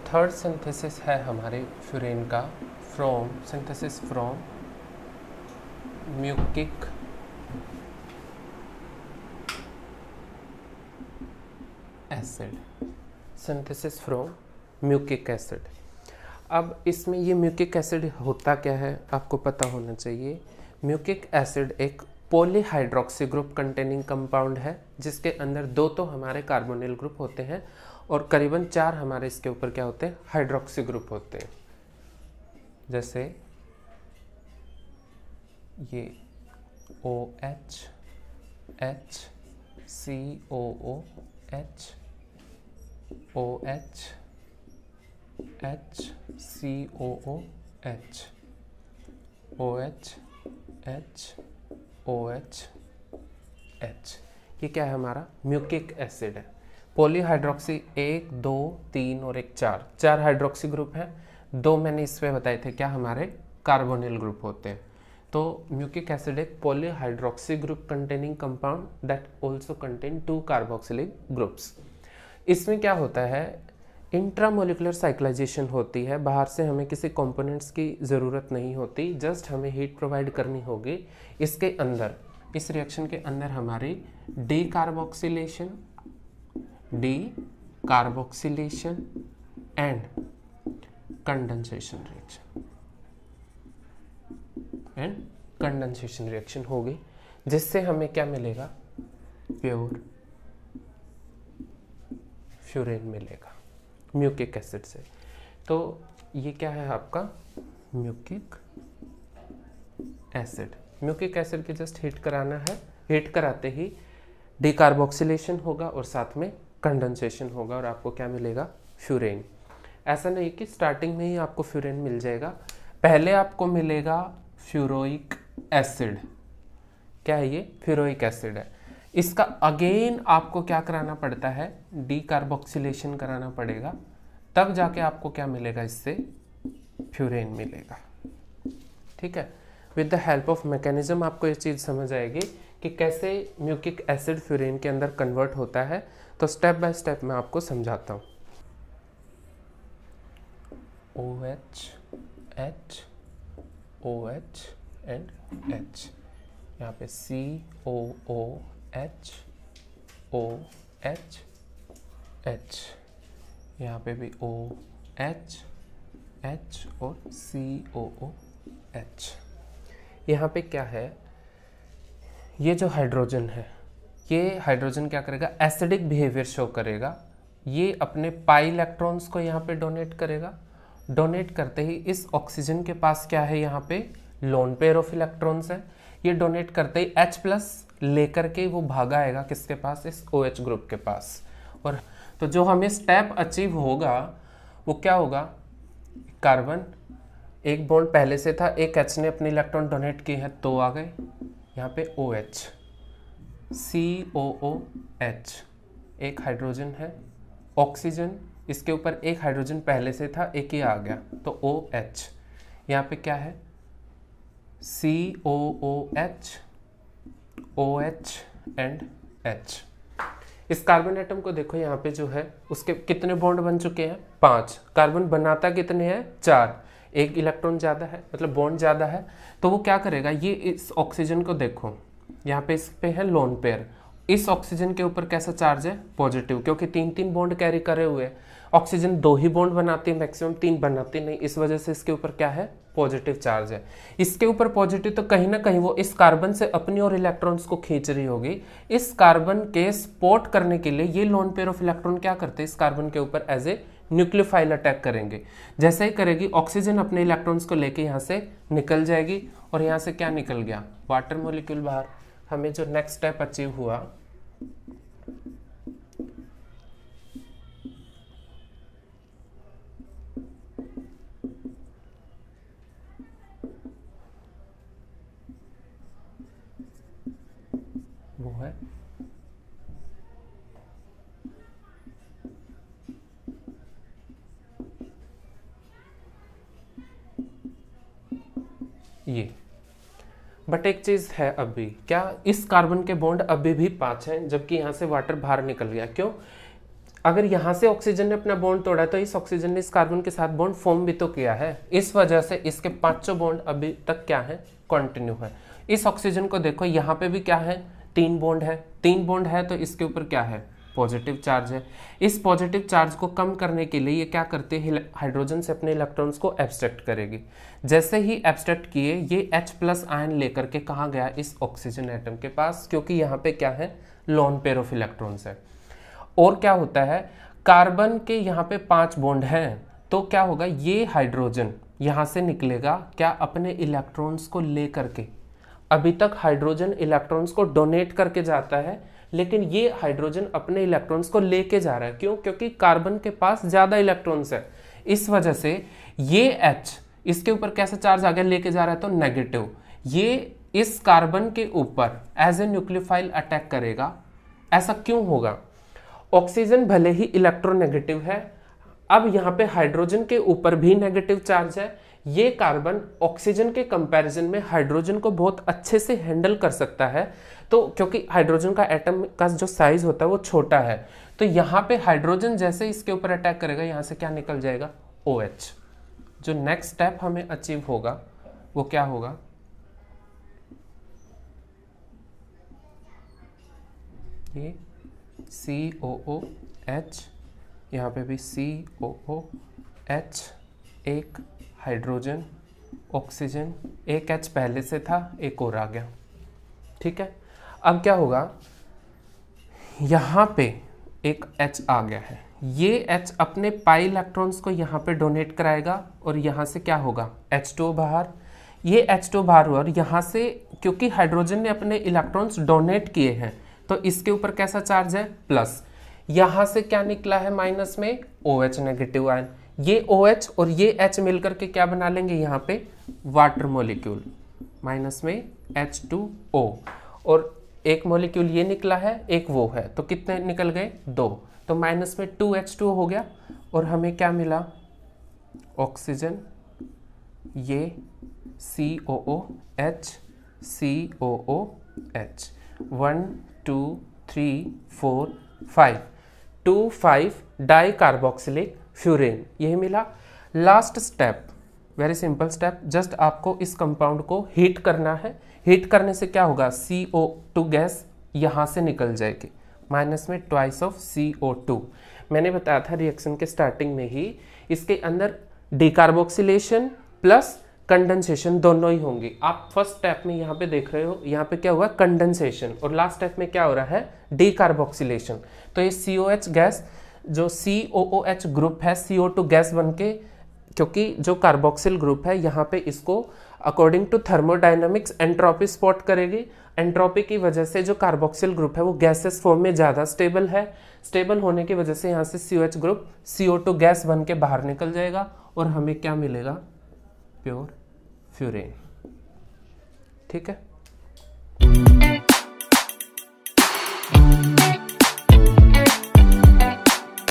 Third synthesis है हमारे furan का synthesis from mucic acid. Synthesis from mucic acid. अब इसमें ये म्यूकिक एसिड होता क्या है आपको पता होना चाहिए। म्यूकिक एसिड एक पॉलीहाइड्रोक्सी ग्रुप कंटेनिंग कंपाउंड है जिसके अंदर 2 तो हमारे कार्बोनिल ग्रुप होते हैं और करीबन 4 हमारे इसके ऊपर क्या होते हैं, हाइड्रोक्सी ग्रुप होते हैं। जैसे ये OH, H, COO, H, OH, H, COO, H, OH, H, OH, H। ये क्या है, हमारा म्यूकिक एसिड है। पॉलीहाइड्रोक्सी 1, 2, 3 और एक 4 हाइड्रोक्सी ग्रुप हैं। 2 मैंने इसमें बताए थे क्या हमारे कार्बोनिल ग्रुप होते हैं। तो म्यूकिक एसिड एक polyhydroxy group containing compound that also contain 2 carboxylic groups. इसमें क्या होता है, इंट्रामोलिकुलर साइक्लाइजेशन होती है। बाहर से हमें किसी कंपोनेंट्स की ज़रूरत नहीं होती, जस्ट हमें हीट प्रोवाइड करनी होगी। इसके अंदर, इस रिएक्शन के अंदर हमारी डीकार्बोक्सिलेशन एंड कंडेंसेशन रिएक्शन होगी, जिससे हमें क्या मिलेगा, प्योर फ्यूरेन मिलेगा म्यूकिक एसिड से। तो ये क्या है आपका म्यूकिक एसिड। म्यूकिक एसिड के जस्ट हीट कराना है, हीट कराते ही डीकार्बोक्सिलेशन होगा और साथ में कंडेंसेशन होगा और आपको क्या मिलेगा, फ्यूरेन। ऐसा नहीं कि स्टार्टिंग में ही आपको फ्यूरेन मिल जाएगा, पहले आपको मिलेगा फ्यूरोइक एसिड। क्या है ये, फ्यूरोइक एसिड है। इसका अगेन आपको क्या कराना पड़ता है, डीकार्बोक्सिलेशन कराना पड़ेगा, तब जाके आपको क्या मिलेगा, इससे फ्यूरेन मिलेगा। ठीक है, with the help of mechanism आपको ये चीज़ समझ आएगी कि कैसे म्यूकिक एसिड फ्यूरेन के अंदर कन्वर्ट होता है। तो स्टेप बाय स्टेप मैं आपको समझाता हूँ। OH, H, OH and H। यहाँ पे COO, H, OH, H। यहाँ पे भी OH, H और COO, H। यहाँ पे क्या है, ये जो हाइड्रोजन है, ये हाइड्रोजन क्या करेगा, एसिडिक बिहेवियर शो करेगा। ये अपने पाई इलेक्ट्रॉन्स को यहाँ पे डोनेट करेगा। डोनेट करते ही इस ऑक्सीजन के पास क्या है, यहाँ पे लोन पेयर ऑफ इलेक्ट्रॉन्स है। ये डोनेट करते ही H+ लेकर के वो भागा आएगा किसके पास, इस OH ग्रुप के पास। और तो जो हमें स्टेप अचीव होगा वो क्या होगा, कार्बन एक बॉन्ड पहले से था, एक H ने अपने इलेक्ट्रॉन डोनेट किए हैं तो आ गए यहाँ पे OH, COOH, एक हाइड्रोजन है, ऑक्सीजन, इसके ऊपर एक हाइड्रोजन पहले से था, एक ही आ गया तो OH। यहाँ पे क्या है, COOH, OH एंड H। इस कार्बन एटम को देखो, यहाँ पे जो है उसके कितने बॉन्ड बन चुके हैं, 5। कार्बन बनाता कितने हैं, 4। एक इलेक्ट्रॉन ज़्यादा है, मतलब बॉन्ड ज़्यादा है। तो वो क्या करेगा, ये इस ऑक्सीजन को देखो, यहाँ पे इस पे है लोन पेयर। इस ऑक्सीजन के ऊपर कैसा चार्ज है, पॉजिटिव, क्योंकि 3 बॉन्ड कैरी करे हुए। ऑक्सीजन 2 ही बॉन्ड बनाती है मैक्सिमम, 3 बनाती नहीं, इस वजह से इसके ऊपर क्या है, पॉजिटिव चार्ज है। इसके ऊपर पॉजिटिव, तो कहीं ना कहीं वो इस कार्बन से अपनी और इलेक्ट्रॉन्स को खींच रही होगी। इस कार्बन के सपोर्ट करने के लिए ये लोन पेयर ऑफ इलेक्ट्रॉन क्या करते हैं, इस कार्बन के ऊपर एज ए न्यूक्लियोफाइल अटैक करेंगे। जैसे ही करेगी, ऑक्सीजन अपने इलेक्ट्रॉन्स को लेके यहाँ से निकल जाएगी और यहाँ से क्या निकल गया, वाटर मॉलिक्यूल बाहर। हमें जो नेक्स्ट स्टेप अचीव हुआ, वो है ये। बट एक चीज है अभी, क्या इस कार्बन के बॉन्ड अभी भी 5 हैं, जबकि यहाँ से वाटर बाहर निकल गया। क्यों, अगर यहाँ से ऑक्सीजन ने अपना बॉन्ड तोड़ा है तो इस ऑक्सीजन ने इस कार्बन के साथ बॉन्ड फॉर्म भी तो किया है। इस वजह से इसके पांचों बॉन्ड अभी तक क्या है, कंटिन्यू है। इस ऑक्सीजन को देखो यहाँ पे भी क्या है, 3 बॉन्ड है। 3 बॉन्ड है तो इसके ऊपर क्या है, पॉजिटिव चार्ज है। इस पॉजिटिव चार्ज को कम करने के लिए ये क्या करते हैं, हाइड्रोजन से अपने इलेक्ट्रॉन्स को एब्स्ट्रैक्ट करेगी। जैसे ही एब्स्ट्रैक्ट किए ये H+ आयन लेकर के कहाँ गया, इस ऑक्सीजन एटम के पास, क्योंकि यहाँ पे क्या है, लोन पेयर ऑफ इलेक्ट्रॉन्स है। और क्या होता है, कार्बन के यहाँ पे 5 बॉन्ड हैं, तो क्या होगा, ये हाइड्रोजन यहाँ से निकलेगा क्या, अपने इलेक्ट्रॉन्स को ले करके। अभी तक हाइड्रोजन इलेक्ट्रॉन्स को डोनेट करके जाता है, लेकिन ये हाइड्रोजन अपने इलेक्ट्रॉन्स को लेके जा रहा है। क्यों, क्योंकि कार्बन के पास ज्यादा इलेक्ट्रॉन्स है। इस वजह से ये H इसके ऊपर कैसा चार्ज आ गया, लेके जा रहा है तो नेगेटिव। ये इस कार्बन के ऊपर एज ए न्यूक्लियोफाइल अटैक करेगा। ऐसा क्यों होगा, ऑक्सीजन भले ही इलेक्ट्रोनेगेटिव है, अब यहाँ पे हाइड्रोजन के ऊपर भी नेगेटिव चार्ज है। ये कार्बन ऑक्सीजन के कंपैरिजन में हाइड्रोजन को बहुत अच्छे से हैंडल कर सकता है, तो क्योंकि हाइड्रोजन का एटम का जो साइज होता है वो छोटा है, तो यहाँ पे हाइड्रोजन जैसे इसके ऊपर अटैक करेगा, यहाँ से क्या निकल जाएगा, OH। जो नेक्स्ट स्टेप हमें अचीव होगा वो क्या होगा, ये COOH, यहाँ पे भी COOH, एक हाइड्रोजन, ऑक्सीजन, एक H पहले से था, एक और आ गया। ठीक है, अब क्या होगा, यहाँ पे एक H आ गया है, ये H अपने पाई इलेक्ट्रॉन्स को यहाँ पे डोनेट कराएगा और यहाँ से क्या होगा, H2O बाहर। ये H2O बाहर हुआ और यहाँ से क्योंकि हाइड्रोजन ने अपने इलेक्ट्रॉन्स डोनेट किए हैं तो इसके ऊपर कैसा चार्ज है, प्लस। यहाँ से क्या निकला है माइनस में, OH नेगेटिव आयन। ये OH और ये H मिलकर के क्या बना लेंगे, यहाँ पे वाटर मॉलिक्यूल, माइनस में H2O, और एक मॉलिक्यूल ये निकला है, एक वो है, तो कितने निकल गए, 2, तो माइनस में 2H2O हो गया। और हमें क्या मिला, ऑक्सीजन, ये COOH, COOH, 1 2 3 4 5, 2 5 di carboxylic furan, यही मिला। Last step, very simple step, just आपको इस कंपाउंड को हीट करना है। हीट करने से क्या होगा, CO2 गैस यहाँ से निकल जाएगी, माइनस में ट्वाइस ऑफ CO2। मैंने बताया था रिएक्शन के स्टार्टिंग में ही, इसके अंदर डिकार्बोक्सिलेशन प्लस कंडेंसेशन दोनों ही होंगी। आप फर्स्ट स्टेप में यहाँ पे देख रहे हो, यहाँ पे क्या हुआ, कंडेंसेशन, और लास्ट स्टेप में क्या हो रहा है, डिकार्बोक्सिलेशन। तो ये COH गैस, जो COOH ग्रुप है, CO2 गैस बनके, क्योंकि जो कार्बोक्सिल ग्रुप है यहाँ पे इसको according to thermodynamics entropy spot करेगी। एंट्रोपी की वजह से जो कार्बोक्सिल ग्रुप है वो गैसेस फॉर्म में ज़्यादा स्टेबल है। स्टेबल होने की वजह से यहाँ से COH ग्रुप CO2 गैस बन के बाहर निकल जाएगा और हमें क्या मिलेगा, प्योर फ्यूरेन। ठीक है।